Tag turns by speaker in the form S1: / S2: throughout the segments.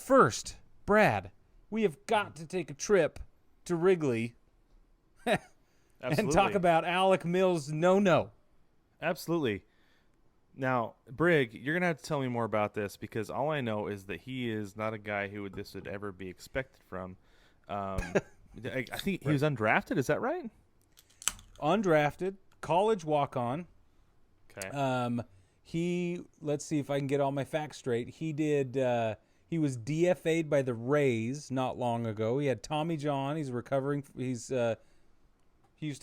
S1: first, Brad, we have got to take a trip to Wrigley and talk about Alec Mills' no-no.
S2: Absolutely. Now, Brig, you're going to have to tell me more about this because all I know is that he is not a guy who this would ever be expected from. I think he was undrafted. Is that right?
S1: Undrafted, college walk-on.
S2: Okay.
S1: Let's see if I can get all my facts straight. He was DFA'd by the Rays not long ago. He had Tommy John. He's recovering. He used to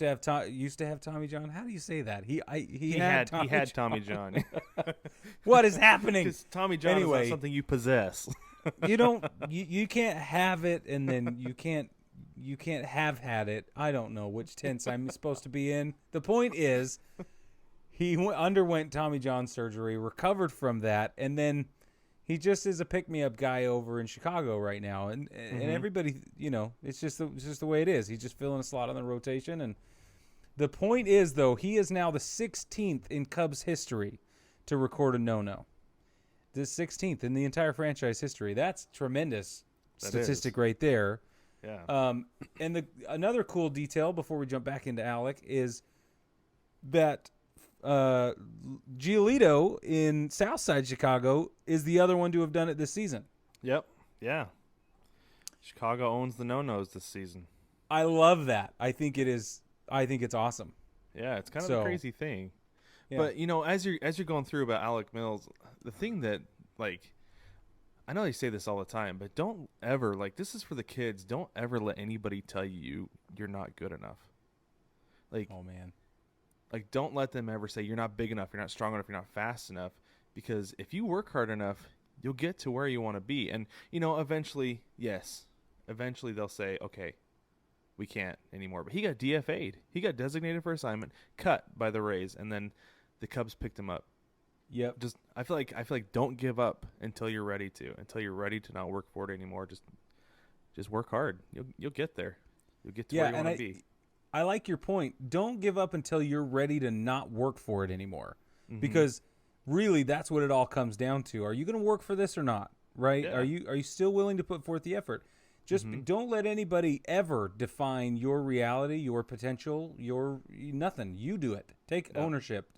S1: have Tommy John. How do you say that? He had
S2: Tommy John.
S1: What is happening?
S2: Because Tommy John is not something you possess.
S1: You can't have it, and then you can't have had it. I don't know which tense I'm supposed to be in. The point is, he underwent Tommy John surgery, recovered from that, and then he just is a pick-me-up guy over in Chicago right now, and everybody, it's just the way it is. He's just filling a slot on the rotation, and the point is, though, he is now the 16th in Cubs history to record a no-no. The 16th in the entire franchise history. That's tremendous statistic right there.
S2: Yeah.
S1: And another cool detail before we jump back into Alec is that Giolito in Southside Chicago is the other one to have done it this season.
S2: Yep. Yeah. Chicago owns the no-nos this season.
S1: I love that. I think it's awesome.
S2: Yeah, it's kind of a crazy thing. Yeah. But as you're going through about Alec Mills, the thing that I know they say this all the time, but don't ever this is for the kids. Don't ever let anybody tell you you're not good enough.
S1: Oh man.
S2: Don't let them ever say you're not big enough, you're not strong enough, you're not fast enough. Because if you work hard enough, you'll get to where you want to be. And, eventually they'll say, okay, we can't anymore. But he got DFA'd. He got designated for assignment, cut by the Rays, and then the Cubs picked him up.
S1: Yep.
S2: I feel like don't give up until you're ready to not work for it anymore. Just work hard. You'll get there. You'll get to where you want to be.
S1: I like your point. Don't give up until you're ready to not work for it anymore. Mm-hmm. Because really that's what it all comes down to. Are you going to work for this or not? Right? Yeah. Are you still willing to put forth the effort? Just don't let anybody ever define your reality, your potential, your nothing. You do it. Take ownership.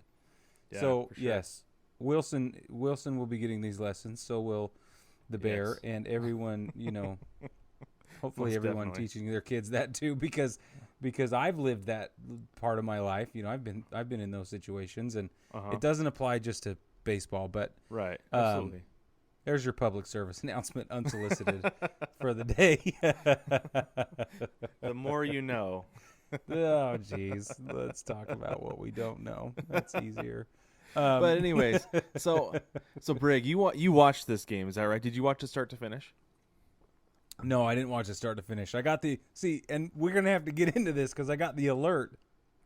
S1: Yeah, so, sure. Yes, Wilson will be getting these lessons. So will the Bear and everyone, hopefully everyone teaching their kids that too, because I've lived that part of my life. I've been in those situations, and it doesn't apply just to baseball, but
S2: right, absolutely.
S1: There's your public service announcement, unsolicited, for the day.
S2: The more you know.
S1: Oh, geez. Let's talk about what we don't know. That's easier.
S2: But anyways, so Brig, you watched this game, is that right? Did you watch it start to finish?
S1: No, I didn't watch it start to finish. I got and we're going to have to get into this because I got the alert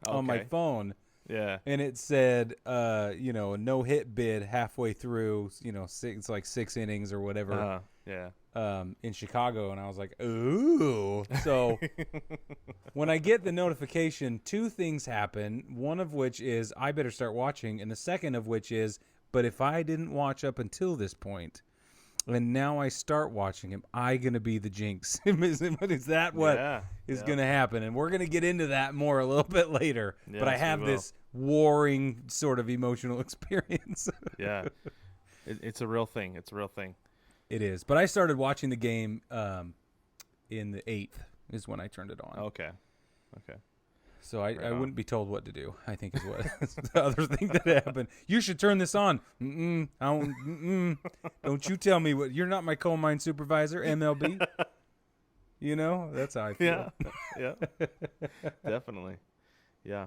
S1: on my phone.
S2: Yeah.
S1: And it said, a no-hit bid halfway through, it's like 6 innings or whatever. In Chicago. And I was like, ooh. So when I get the notification, 2 things happen. One of which is I better start watching. And the second of which is, but if I didn't watch up until this point, and now I start watching him, I going to be the jinx. Is that what is going to happen? And we're going to get into that more a little bit later. Yes, but I have this warring sort of emotional experience.
S2: Yeah. It's a real thing. It's a real thing.
S1: It is. But I started watching the game in the 8th is when I turned it on.
S2: Okay.
S1: So I wouldn't be told what to do, I think is what the other thing that happened. You should turn this on. Don't you tell me what. You're not my coal mine supervisor, MLB. That's how I feel.
S2: Yeah. Definitely. Yeah.